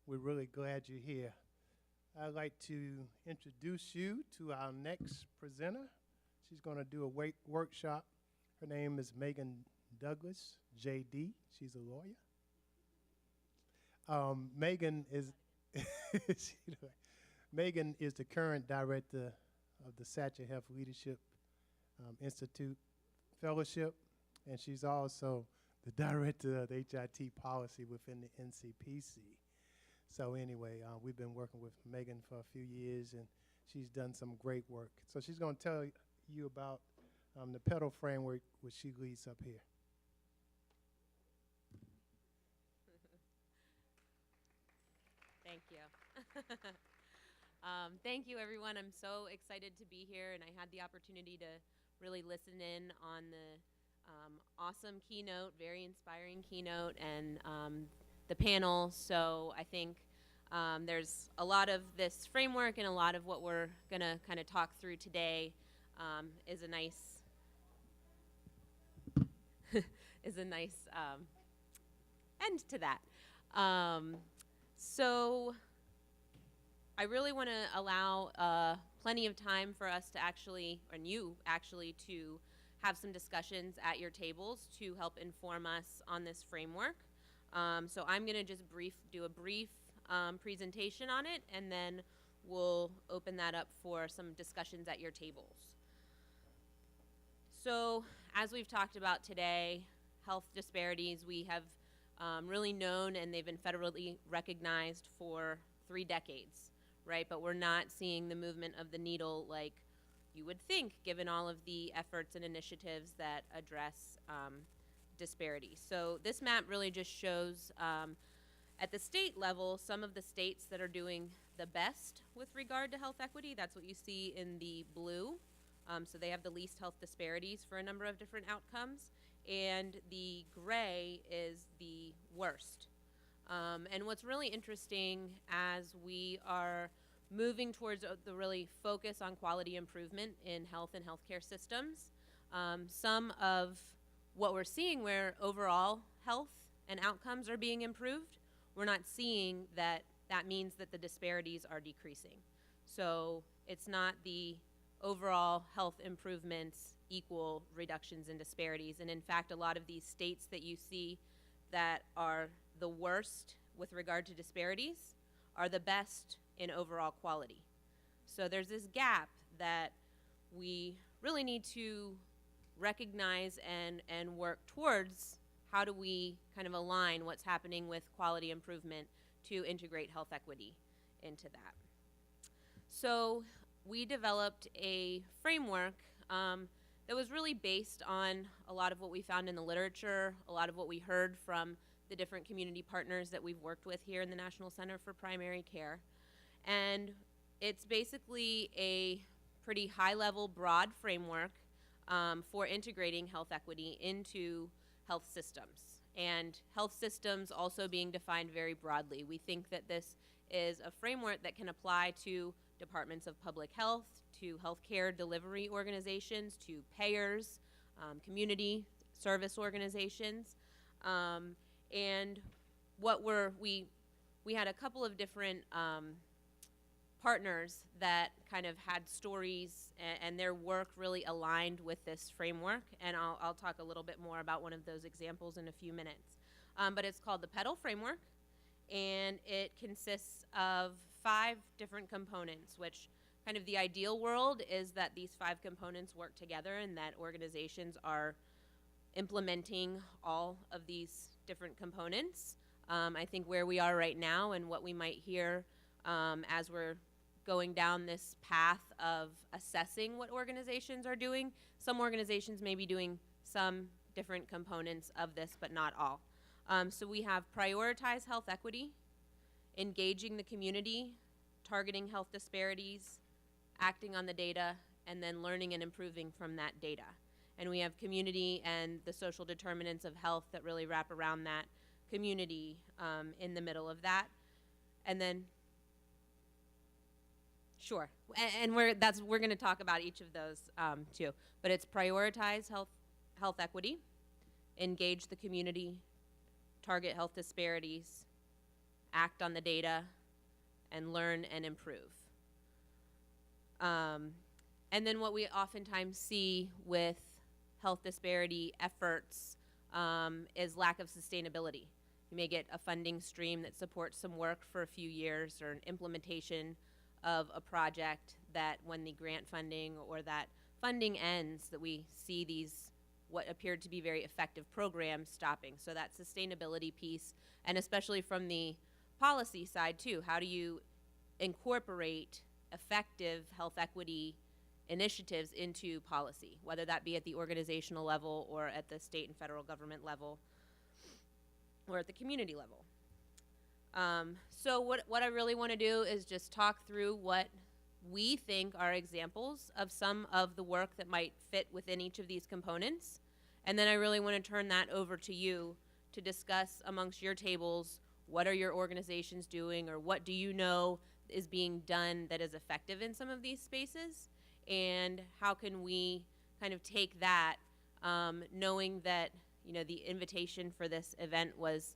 We're really glad you're here. I'd like to introduce you to our next presenter. She's going to do a workshop. Her name is Megan Douglas, JD. She's a lawyer. Megan is Megan is the current director of the Satcher Health Leadership Institute Fellowship, and she's also the director of HIT policy within the NCPC. So anyway, we've been working with Megan for a few years, and she's done some great work. So she's going to tell you about the Petal Framework, which she leads up here. Thank you. Thank you, everyone. I'm so excited to be here, and I had the opportunity to really listen in on the awesome keynote, very inspiring keynote, and the panel. So I think there's a lot of this framework, and a lot of what we're going to kind of talk through today is a nice end to that. So I really want to allow plenty of time for us to actually, and you actually, to have some discussions at your tables to help inform us on this framework. So I'm going to just do a brief presentation on it, and then we'll open that up for some discussions at your tables. So as we've talked about today, health disparities, we have really known, and they've been federally recognized for 3 decades, right? But we're not seeing the movement of the needle like you would think, given all of the efforts and initiatives that address disparities. So this map really just shows at the state level some of the states that are doing the best with regard to health equity. That's what you see in the blue. So they have the least health disparities for a number of different outcomes, and the gray is the worst. And what's really interesting as we are moving towards the really focus on quality improvement in health and healthcare systems, some of what we're seeing where overall health and outcomes are being improved, we're not seeing that means that the disparities are decreasing. So it's not the overall health improvements equal reductions in disparities. And in fact, a lot of these states that you see that are the worst with regard to disparities are the best in overall quality. So there's this gap that we really need to recognize and work towards. How do we kind of align what's happening with quality improvement to integrate health equity into that? So we developed a framework that was really based on a lot of what we found in the literature, a lot of what we heard from the different community partners that we've worked with here in the National Center for Primary Care. And it's basically a pretty high-level, broad framework for integrating health equity into health systems. And health systems also being defined very broadly. We think that this is a framework that can apply to departments of public health, to healthcare delivery organizations, to payers, community service organizations. And what we had a couple of different partners that kind of had stories, and their work really aligned with this framework, and I'll talk a little bit more about one of those examples in a few minutes. But it's called the Petal Framework, and it consists of 5 different components, which kind of the ideal world is that these 5 components work together and that organizations are implementing all of these different components. I think where we are right now and what we might hear as we're going down this path of assessing what organizations are doing, some organizations may be doing some different components of this, but not all. So we have prioritize health equity, engaging the community, targeting health disparities, acting on the data, and then learning and improving from that data. And we have community and the social determinants of health that really wrap around that community in the middle of that. And then, sure, and we're going to talk about each of those too. But it's prioritize health equity, engage the community, target health disparities, act on the data and learn and improve. And then what we oftentimes see with health disparity efforts is lack of sustainability. You may get a funding stream that supports some work for a few years, or an implementation of a project that when the grant funding or that funding ends, that we see these what appeared to be very effective programs stopping. So that sustainability piece, and especially from the policy side too, how do you incorporate effective health equity initiatives into policy, whether that be at the organizational level or at the state and federal government level or at the community level. So what I really want to do is just talk through what we think are examples of some of the work that might fit within each of these components. And then I really want to turn that over to you to discuss amongst your tables, what are your organizations doing, or what do you know is being done that is effective in some of these spaces, and how can we kind of take that, knowing that, you know, the invitation for this event was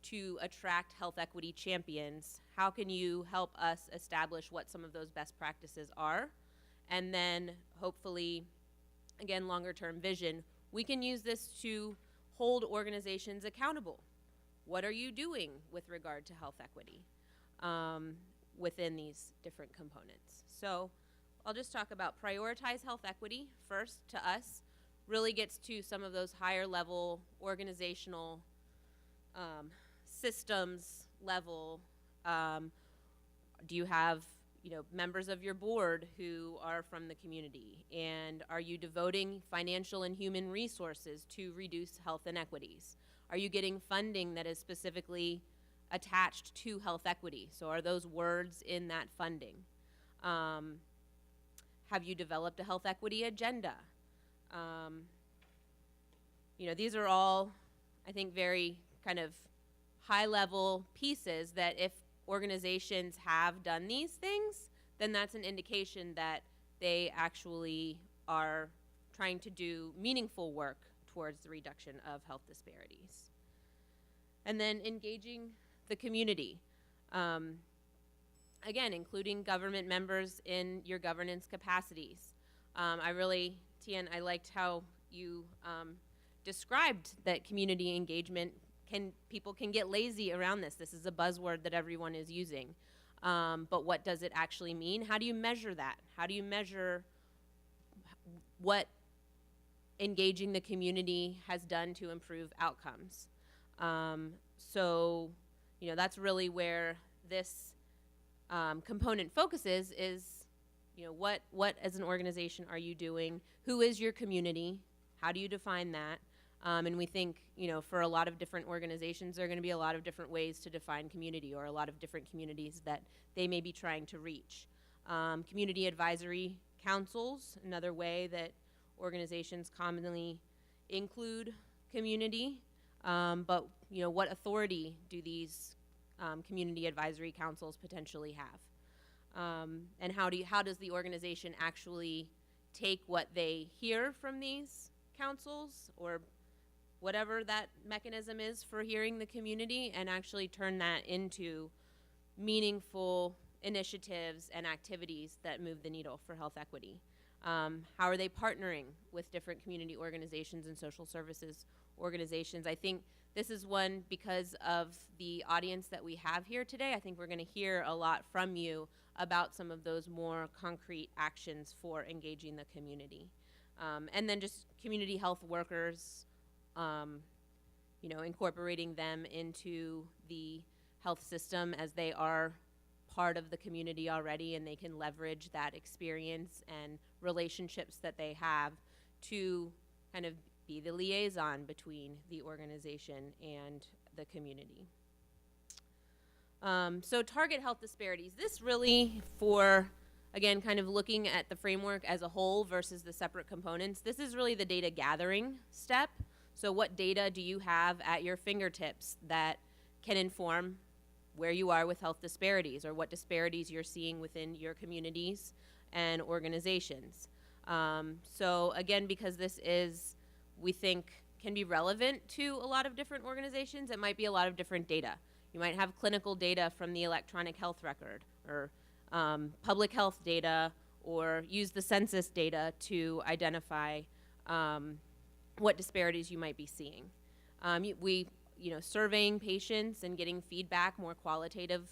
to attract health equity champions. How can you help us establish what some of those best practices are? And then hopefully, again, longer term vision, we can use this to hold organizations accountable. What are you doing with regard to health equity within these different components? So I'll just talk about prioritize health equity first. To us, really gets to some of those higher level organizational systems level. Do you have, you know, members of your board who are from the community? And are you devoting financial and human resources to reduce health inequities? Are you getting funding that is specifically attached to health equity? So are those words in that funding? Have you developed a health equity agenda? You know, these are all, I think, very kind of high-level pieces that if organizations have done these things, then that's an indication that they actually are trying to do meaningful work towards the reduction of health disparities. And then engaging the community. Again, including government members in your governance capacities. Tian, I liked how you described that community engagement people can get lazy around this. This is a buzzword that everyone is using. But what does it actually mean? How do you measure that? How do you measure what engaging the community has done to improve outcomes? So, you know, that's really where this component focuses is, you know, what as an organization are you doing? Who is your community? How do you define that? And we think, you know, for a lot of different organizations, there are going to be a lot of different ways to define community, or a lot of different communities that they may be trying to reach. Community advisory councils, another way that organizations commonly include community. But, you know, what authority do these community advisory councils potentially have? And how does the organization actually take what they hear from these councils, or whatever that mechanism is for hearing the community, and actually turn that into meaningful initiatives and activities that move the needle for health equity? How are they partnering with different community organizations and social services organizations? I think this is one, because of the audience that we have here today, I think we're going to hear a lot from you about some of those more concrete actions for engaging the community. And then just community health workers, you know, incorporating them into the health system as they are part of the community already, and they can leverage that experience and relationships that they have to kind of be the liaison between the organization and the community. So target health disparities. This really, for, again, kind of looking at the framework as a whole versus the separate components, this is really the data gathering step. So what data do you have at your fingertips that can inform where you are with health disparities, or what disparities you're seeing within your communities and organizations? So again, because this is, we think, can be relevant to a lot of different organizations, it might be a lot of different data. You might have clinical data from the electronic health record, or public health data, or use the census data to identify what disparities you might be seeing. Surveying patients and getting feedback, more qualitative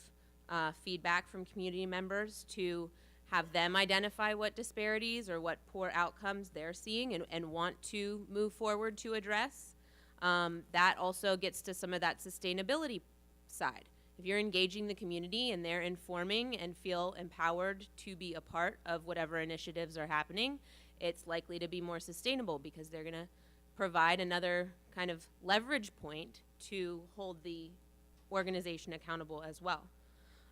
feedback from community members to have them identify what disparities or what poor outcomes they're seeing and want to move forward to address. That also gets to some of that sustainability side. If you're engaging the community and they're informing and feel empowered to be a part of whatever initiatives are happening, it's likely to be more sustainable because they're going to provide another kind of leverage point to hold the organization accountable as well.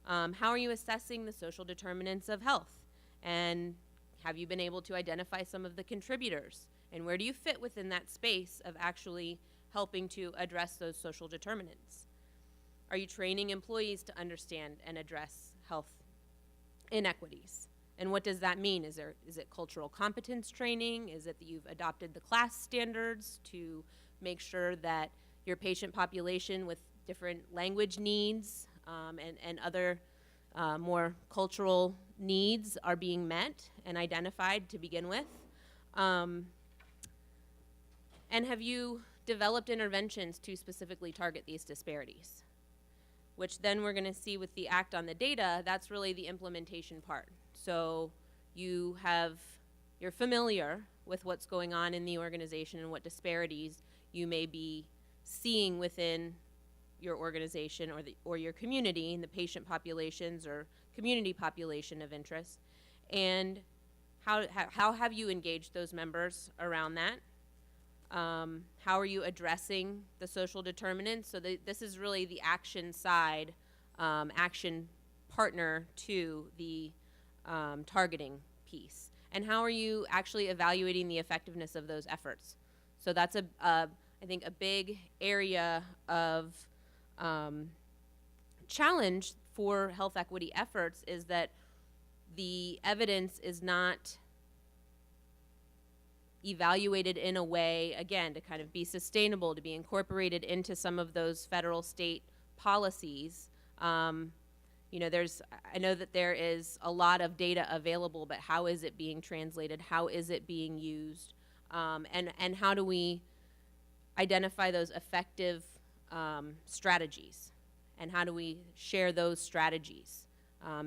How are you assessing the social determinants of health? And have you been able to identify some of the contributors? And where do you fit within that space of actually helping to address those social determinants? Are you training employees to understand and address health inequities? And what does that mean? Is it cultural competence training? Is it that you've adopted the class standards to make sure that your patient population with different language needs and other more cultural needs are being met and identified to begin with? And have you developed interventions to specifically target these disparities? Which then we're going to see with the Act on the Data, that's really the implementation part. So you're familiar with what's going on in the organization and what disparities you may be seeing within your organization or your community, in the patient populations or community population of interest. And how have you engaged those members around that? How are you addressing the social determinants? So this is really the action side, action partner to the targeting piece. And how are you actually evaluating the effectiveness of those efforts? So that's I think a big area of challenge for health equity efforts is that the evidence is not evaluated in a way, again, to kind of be sustainable, to be incorporated into some of those federal state policies. I know that there is a lot of data available, but how is it being translated? How is it being used? And how do we identify those effective strategies? And how do we share those strategies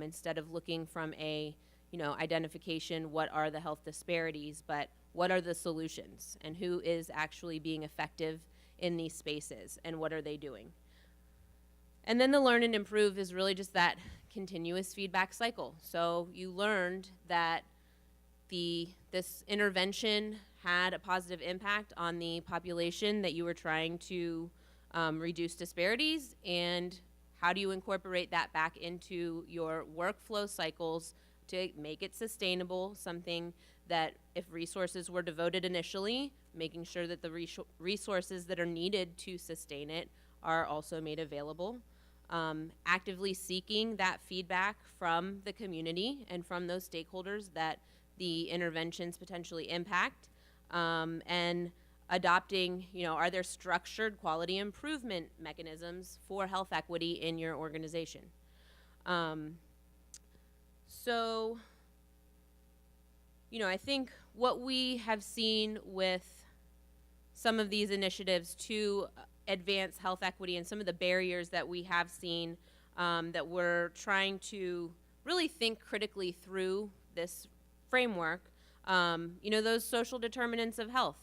instead of looking from a, identification, what are the health disparities, but what are the solutions and who is actually being effective in these spaces and what are they doing? And then the learn and improve is really just that continuous feedback cycle. So you learned that this intervention had a positive impact on the population that you were trying to reduce disparities, and how do you incorporate that back into your workflow cycles to make it sustainable, something that if resources were devoted initially, making sure that the resources that are needed to sustain it are also made available. Actively seeking that feedback from the community and from those stakeholders that the interventions potentially impact, and adopting, are there structured quality improvement mechanisms for health equity in your organization? I think what we have seen with some of these initiatives to advance health equity and some of the barriers that we have seen that we're trying to really think critically through this framework, those social determinants of health.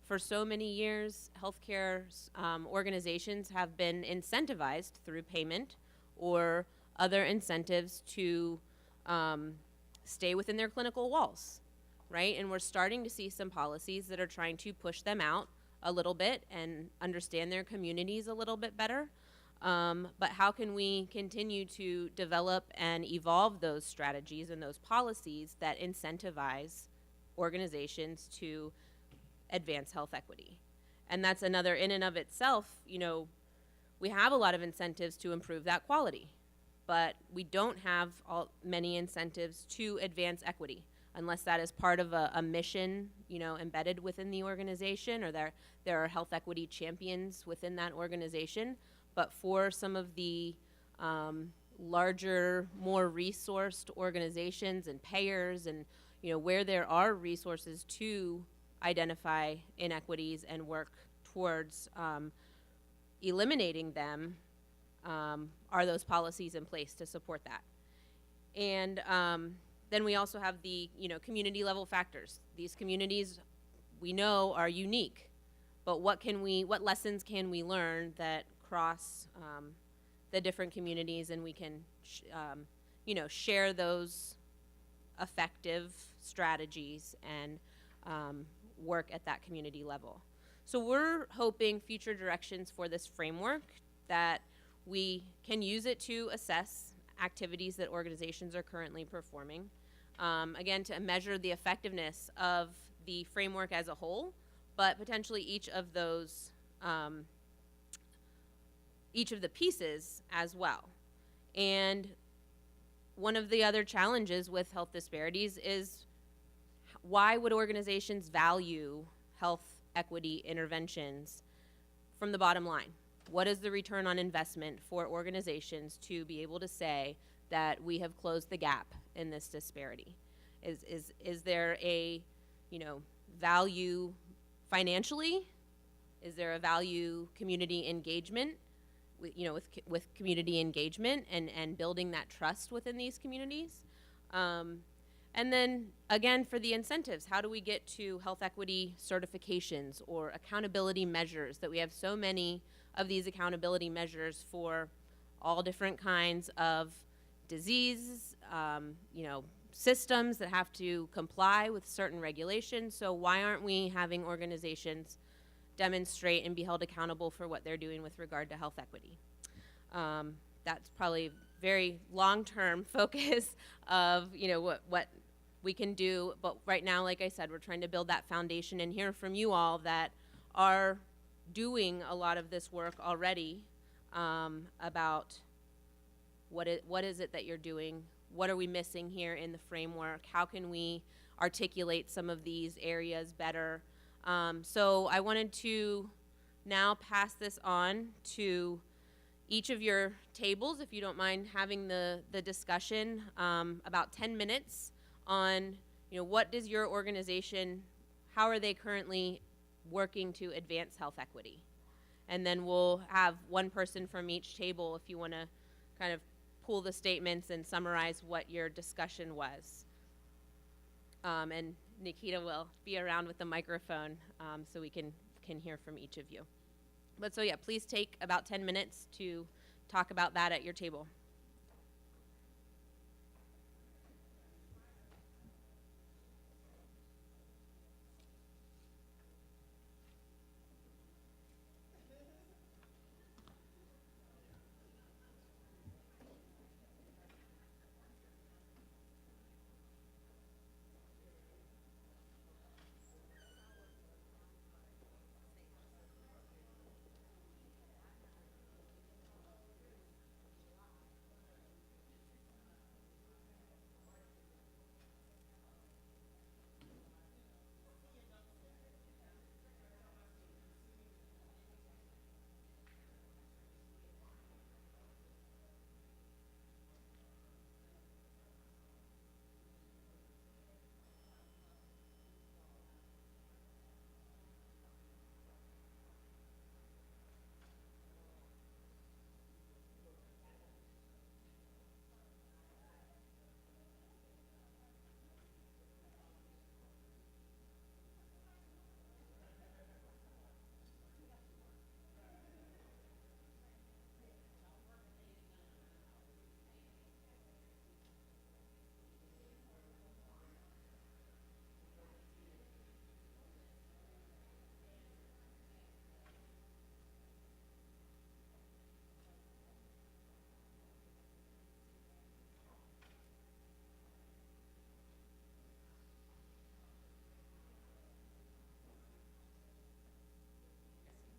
For so many years, healthcare organizations have been incentivized through payment or other incentives to stay within their clinical walls, right? And we're starting to see some policies that are trying to push them out a little bit and understand their communities a little bit better. But how can we continue to develop and evolve those strategies and those policies that incentivize organizations to advance health equity? And that's another, in and of itself, we have a lot of incentives to improve that quality, but we don't have many incentives to advance equity unless that is part of a mission, embedded within the organization, or there are health equity champions within that organization. but for some of the larger, more resourced organizations and payers, and where there are resources to identify inequities and work towards eliminating them, are those policies in place to support that? And then we also have the community level factors. These communities we know are unique, but what lessons can we learn that cross the different communities, and we can share those effective strategies and work at that community level. So we're hoping future directions for this framework that we can use it to assess activities that organizations are currently performing. Again, to measure the effectiveness of the framework as a whole, but potentially each of those, each of the pieces as well. And one of the other challenges with health disparities is, why would organizations value health equity interventions from the bottom line? What is the return on investment for organizations to be able to say that we have closed the gap in this disparity? Is there a value financially? Is there a value community engagement with community engagement and building that trust within these communities? And then again, for the incentives, how do we get to health equity certifications or accountability measures? That we have so many of these accountability measures for all different kinds of disease, systems that have to comply with certain regulations. So why aren't we having organizations demonstrate and be held accountable for what they're doing with regard to health equity? That's probably very long-term focus of what we can do. But right now, like I said, we're trying to build that foundation and hear from you all that are doing a lot of this work already, about what is it that you're doing? What are we missing here in the framework? How can we articulate some of these areas better? So I wanted to now pass this on to each of your tables, if you don't mind having the discussion, about 10 minutes on what does your organization, how are they currently working to advance health equity? And then we'll have one person from each table if you want to kind of pull the statements and summarize what your discussion was. And Nikita will be around with the microphone, so we can hear from each of you. But so yeah, please take about 10 minutes to talk about that at your table.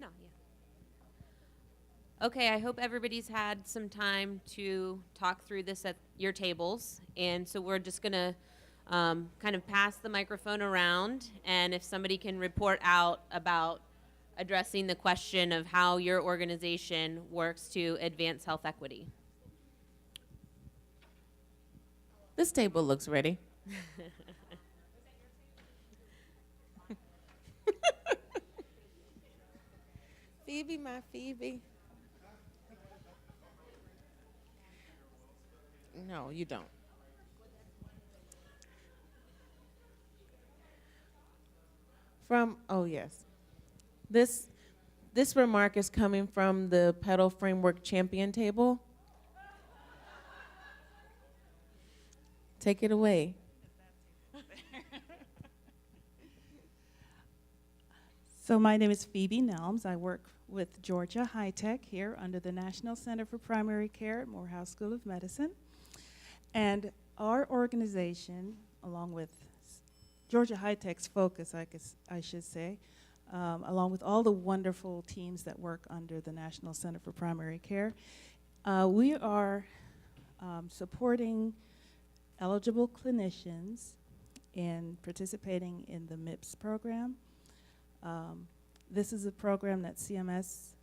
No, yeah. Okay, I hope everybody's had some time to talk through this at your tables. And so we're just going to kind of pass the microphone around. And if somebody can report out about addressing the question of how your organization works to advance health equity. This table looks ready. Phoebe, my Phoebe. No, you don't. Oh yes. This remark is coming from the Petal Framework champion table. Take it away. So my name is Phoebe Nelms. I work with Georgia High Tech here under the National Center for Primary Care at Morehouse School of Medicine. And our organization, along with Georgia High Tech's focus, I should say, along with all the wonderful teams that work under the National Center for Primary Care, we are supporting eligible clinicians in participating in the MIPS program. This is a program that CMS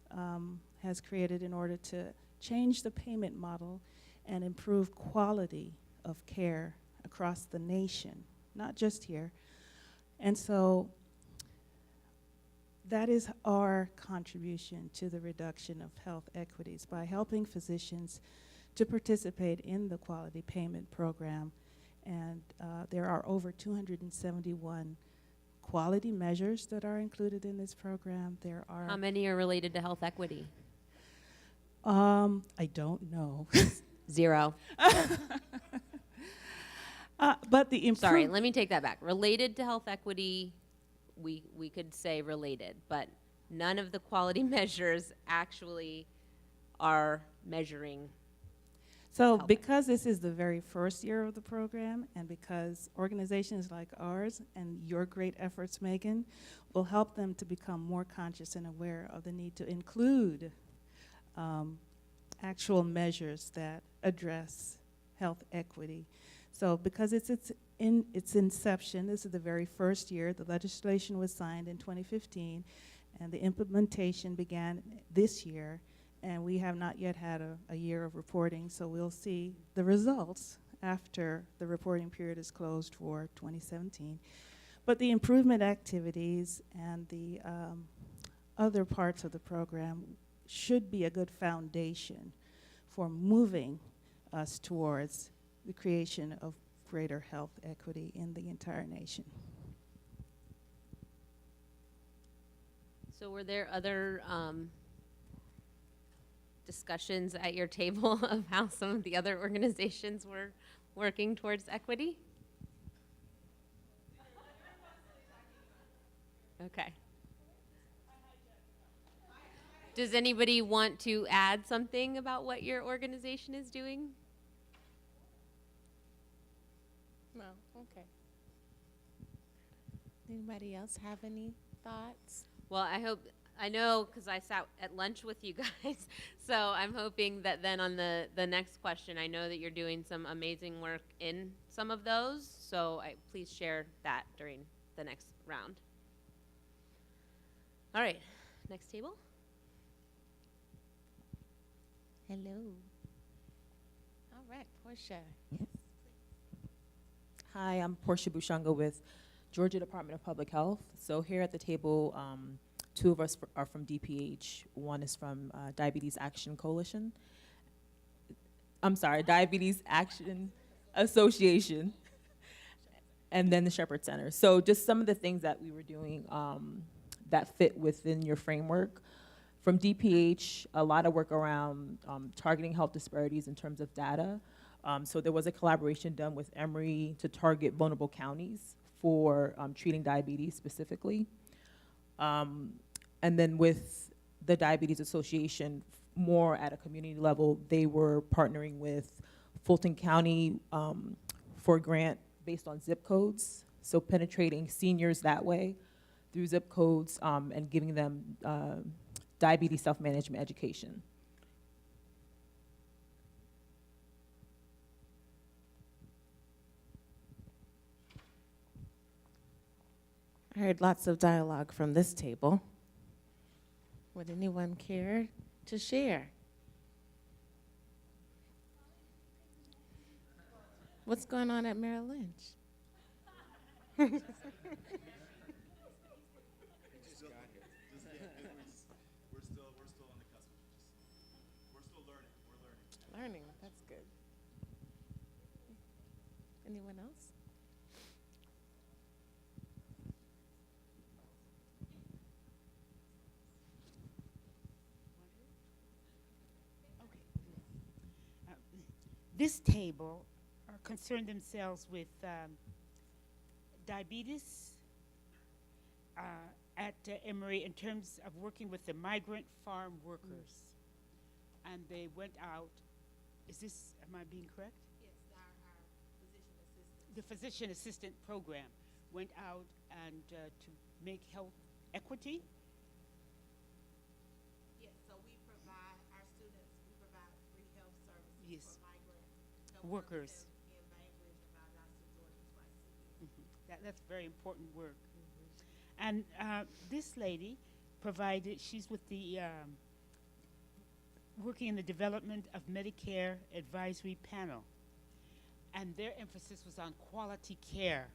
has created in order to change the payment model and improve quality of care across the nation, not just here. And so that is our contribution to the reduction of health equities by helping physicians to participate in the quality payment program. And there are over 271 quality measures that are included in this program. There are How many are related to health equity? I don't know. 0. But the Sorry, let me take that back. Related to health equity, we could say related, but none of the quality measures actually are measuring. So help. because this is the very first year of the program, and because organizations like ours and your great efforts, Megan, will help them to become more conscious and aware of the need to include actual measures that address health equity. So because it's in its inception, this is the very first year, the legislation was signed in 2015, and the implementation began this year. And we have not yet had a year of reporting, so we'll see the results after the reporting period is closed for 2017. But the improvement activities and the other parts of the program should be a good foundation for moving us towards the creation of greater health equity in the entire nation. So were there other discussions at your table of how some of the other organizations were working towards equity? Okay. Does anybody want to add something about what your organization is doing? No, okay. Anybody else have any thoughts? Well, I know because I sat at lunch with you guys, so I'm hoping that then on the next question, I know that you're doing some amazing work in some of those, so please share that during the next round. All right, next table. Hello. All right, Portia. Yes. Hi, I'm Portia Bushanga with Georgia Department of Public Health. So here at the table, 2 of us are from DPH. One is from Diabetes Action Coalition. I'm sorry, Diabetes Action Association. And then the Shepherd Center. So just some of the things that we were doing that fit within your framework. From DPH, a lot of work around targeting health disparities in terms of data. So there was a collaboration done with Emory to target vulnerable counties for treating diabetes specifically. And then with the Diabetes Association, more at a community level, they were partnering with Fulton County for a grant based on zip codes. So penetrating seniors that way through zip codes and giving them diabetes self-management education. I heard lots of dialogue from this table. Would anyone care to share? What's going on at Merrill Lynch? Learning, that's good. Anyone else? This table concerned themselves with diabetes at Emory in terms of working with the migrant farm workers. And they went out, am I being correct? Yes, our physician assistant. The physician assistant program went out and to make health equity. Yes, so we provide our students, we provide free health services Yes. for migrant health Workers. in Bainbridge and Valdosta, Georgia, twice a year. That's very important work. And this lady provided, she's with the, working in the development of Medicare advisory panel. And their emphasis was on quality care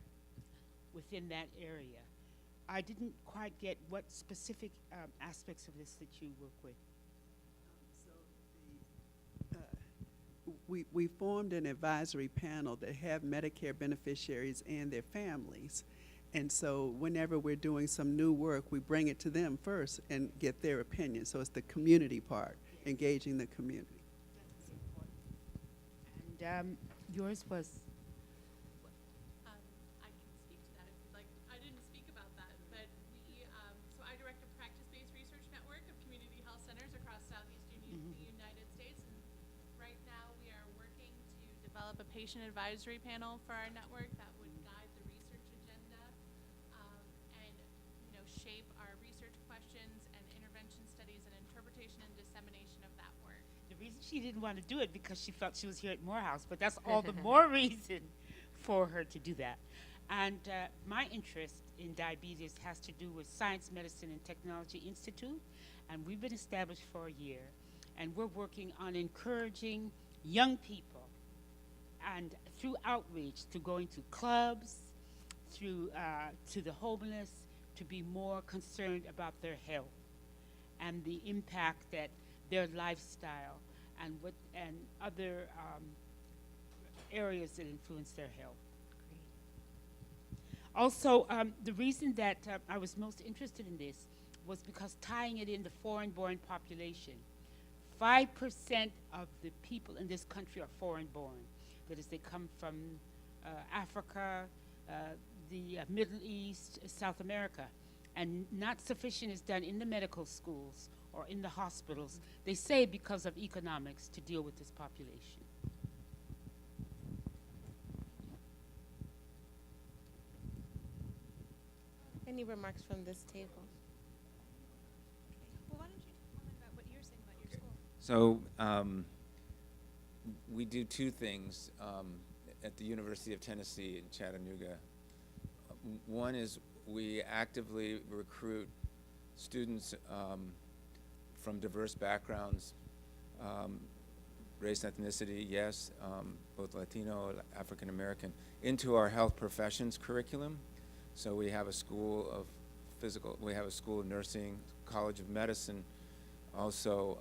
within that area. I didn't quite get what specific aspects of this that you work with. We formed an advisory panel that have Medicare beneficiaries and their families. And so whenever we're doing some new work, we bring it to them first and get their opinion. So it's the community part, engaging the community. And yours was? I can speak to that if you'd like. I didn't speak about that, but we, so I direct a practice-based research network of community health centers across Southeastern the United States. And right now we are working to develop a patient advisory panel for our network that would guide the research agenda and, you know, shape our research questions and intervention studies and interpretation and dissemination of that work. The reason she didn't want to do it because she felt she was here at Morehouse, but that's all the more reason for her to do that. And my interest in diabetes has to do with Science, Medicine, and Technology Institute, and we've been established for a year, and we're working on encouraging young people and through outreach, to going to clubs, through to the homeless, to be more concerned about their health and the impact that their lifestyle and other areas that influence their health. Also, the reason that I was most interested in this was because tying it in the foreign-born population. 5% of the people in this country are foreign-born. That is, they come from Africa, the Middle East, South America. And not sufficient is done in the medical schools or in the hospitals, they say because of economics, to deal with this population. Any remarks from this table? Well, why don't you comment about what you're saying about your school? So we do two things at the University of Tennessee in Chattanooga. One is we actively recruit students from diverse backgrounds, race, ethnicity, yes, both Latino, African American, into our health professions curriculum. So we have a school of we have a school of nursing, College of Medicine, also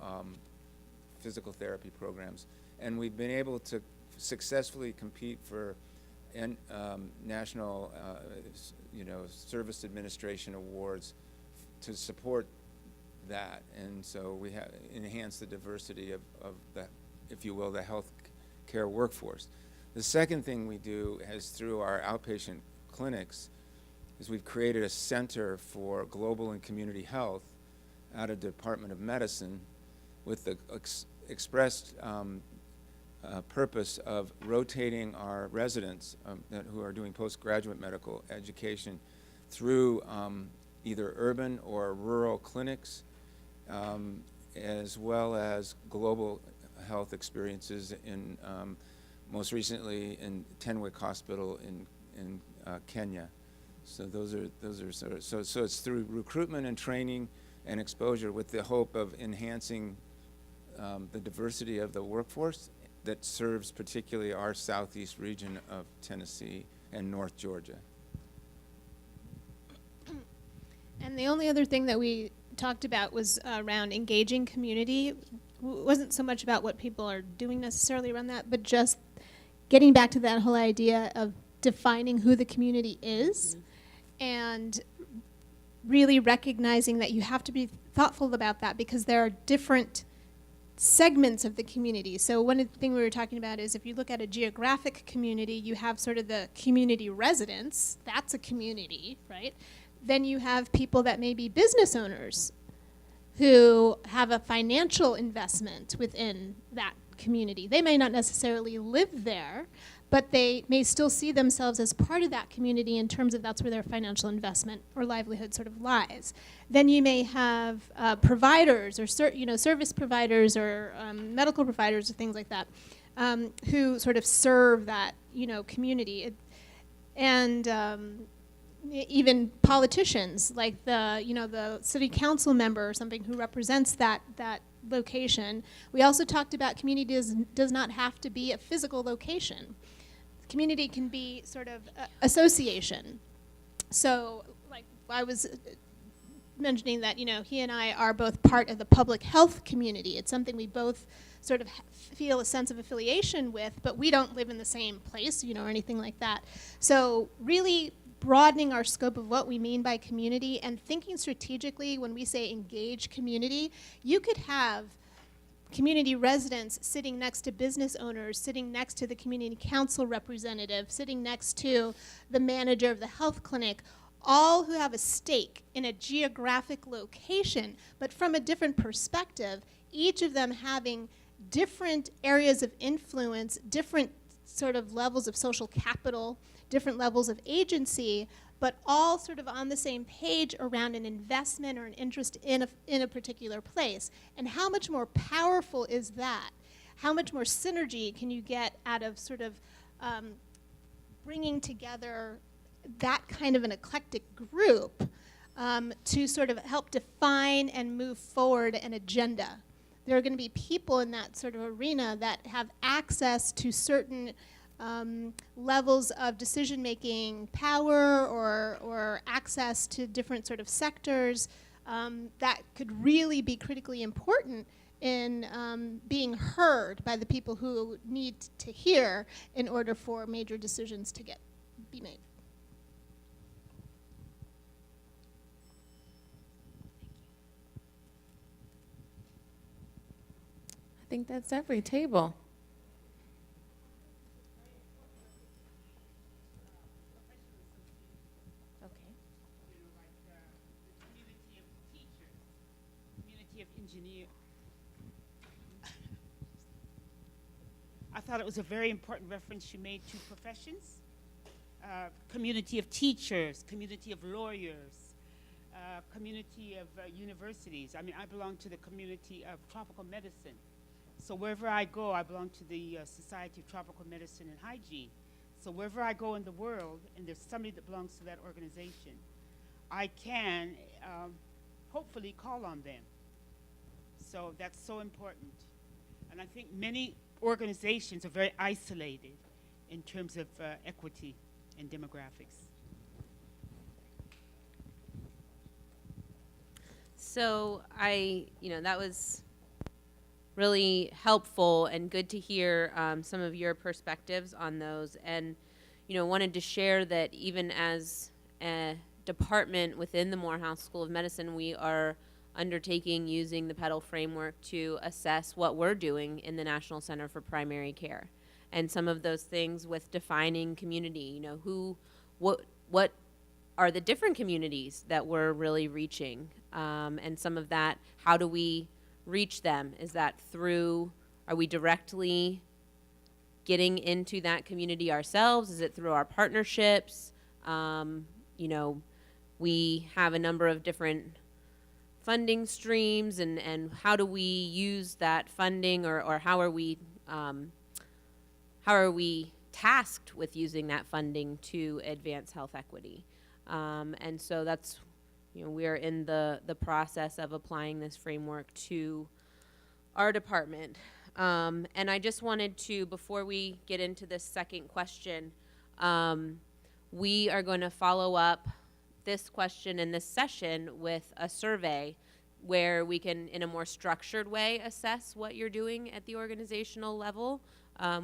physical therapy programs. And we've been able to successfully compete for national, service administration awards to support that. And so we have enhanced the diversity of the, if you will, the health care workforce. The second thing we do is through our outpatient clinics is we've created a center for global and community health out of the Department of Medicine with the expressed purpose of rotating our residents who are doing postgraduate medical education through either urban or rural clinics, as well as global health experiences in, most recently in Tenwick Hospital in Kenya. So those are sort of, so it's through recruitment and training and exposure with the hope of enhancing the diversity of the workforce that serves particularly our southeast region of Tennessee and North Georgia. And the only other thing that we talked about was around engaging community. Wasn't so much about what people are doing necessarily around that, but just getting back to that whole idea of defining who the community is and really recognizing that you have to be thoughtful about that because there are different segments of the community. So one of the things we were talking about is if you look at a geographic community, you have sort of the community residents. That's a community, right? Then you have people that may be business owners who have a financial investment within that community. They may not necessarily live there, but they may still see themselves as part of that community in terms of that's where their financial investment or livelihood sort of lies. Then you may have providers or service providers or medical providers or things like that who sort of serve that community. Even politicians, like the city council member or something who represents that location. We also talked about community does not have to be a physical location. Community can be sort of association. So, like I was mentioning that he and I are both part of the public health community. It's something we both sort of feel a sense of affiliation with, but we don't live in the same place, or anything like that. So, really broadening our scope of what we mean by community and thinking strategically when we say engage community, you could have community residents sitting next to business owners, sitting next to the community council representative, sitting next to the manager of the health clinic, all who have a stake in a geographic location, but from a different perspective, each of them having different areas of influence, different sort of levels of social capital, different levels of agency, but all sort of on the same page around an investment or an interest in a particular place. And how much more powerful is that? How much more synergy can you get out of sort of bringing together that kind of an eclectic group to sort of help define and move forward an agenda? There are going to be people in that sort of arena that have access to certain levels of decision-making power or access to different sort of sectors that could really be critically important in being heard by the people who need to hear in order for major decisions to be made. I think that's every table. I thought it was a very important reference you made to professions. Community of teachers, community of lawyers, community of universities. I mean, I belong to the community of tropical medicine. So wherever I go, I belong to the Society of Tropical Medicine and Hygiene. So wherever I go in the world, and there's somebody that belongs to that organization, I can hopefully call on them. So that's so important. And I think many organizations are very isolated in terms of equity and demographics. So that was really helpful and good to hear some of your perspectives on those, and wanted to share that even as a department within the Morehouse School of Medicine, we are undertaking using the Petal Framework to assess what we're doing in the National Center for Primary Care, and some of those things with defining community. What are the different communities that we're really reaching, and some of that, how do we reach them? Is that are we directly getting into that community ourselves? Is it through our partnerships? We have a number of different funding streams, and how do we use that funding, or how are we tasked with using that funding to advance health equity? And so that's we are in the process of applying this framework to our department. And I just wanted to, before we get into this second question, we are going to follow up this question in this session with a survey where we can, in a more structured way, assess what you're doing at the organizational level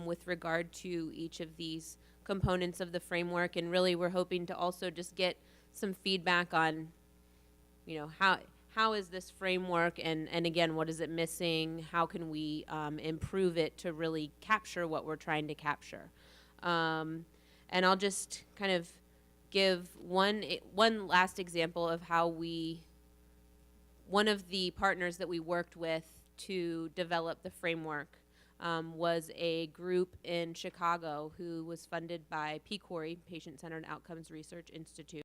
with regard to each of these components of the framework. And really, we're hoping to also just get some feedback on, how is this framework, and again, what is it missing? How can we improve it to really capture what we're trying to capture? And I'll just kind of give one last example of how one of the partners that we worked with to develop the framework was a group in Chicago who was funded by PCORI, Patient-Centered Outcomes Research Institute.